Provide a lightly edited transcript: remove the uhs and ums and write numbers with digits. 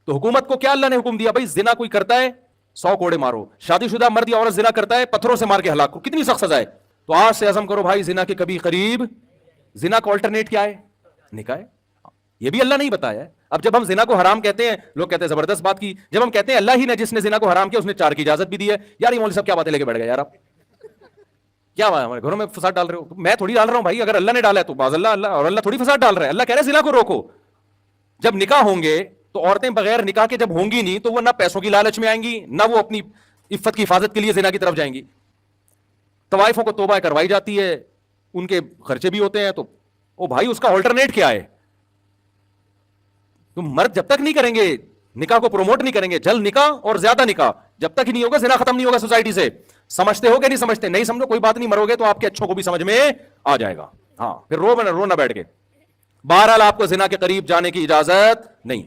तो हुकूमत को क्या अल्लाह ने हुक्म दिया, भाई जिना कोई करता है 100 कोड़े मारो, शादीशुदा मर्द या औरत जिना करता है पत्थरों से मार के हलाक करो, कितनी सख्त सजा है। तो आज से अज़म करो भाई जिना के कभी करीब, जिना का ऑल्टरनेट क्या है, निकाह है। यह भी अल्लाह नहीं बताया है। अब जब हम जिना को हराम कहते हैं, लोग कहते हैं जबरदस्त बात की, जब हम कहते हैं अल्लाह ही ने जिसने जिना को हराम किया उसने 4 की इजाजत भी दी है, यार ये मौलवी साहब क्या बातें लेके बैठ गए यार, आप क्या बात है, हमारे घरों में फसाद डाल रहे हो। मैं थोड़ी डाल रहा हूं भाई, अगर अल्लाह ने डाला है तो बाज़ अल्लाह, और अल्लाह थोड़ी फसाद डाल रहा है। अल्लाह कह रहा है जिना को रोको। जब निकाह होंगे तो औरतें बगैर निकाह के जब होंगी नहीं तो वो ना पैसों की लालच में आएंगी, ना वो अपनी इफ्फत की हिफाजत के लिए जिना की तरफ जाएंगी। तवाइफों को तौबा करवाई जाती है, उनके खर्चे भी होते हैं। तो ओ भाई उसका ऑल्टरनेट क्या है। तुम मर्द जब तक नहीं करेंगे, निकाह को प्रमोट नहीं करेंगे, जल्द निकाह और ज्यादा निकाह, जब तक ही नहीं होगा जिना खत्म नहीं होगा सोसाइटी से। समझते हो कि नहीं समझते, नहीं समझो कोई बात नहीं, मरोगे तो आपके अच्छों को भी समझ में आ जाएगा। हाँ फिर रो ना बैठ के। बहरहाल आपको जिना के करीब जाने की इजाजत नहीं।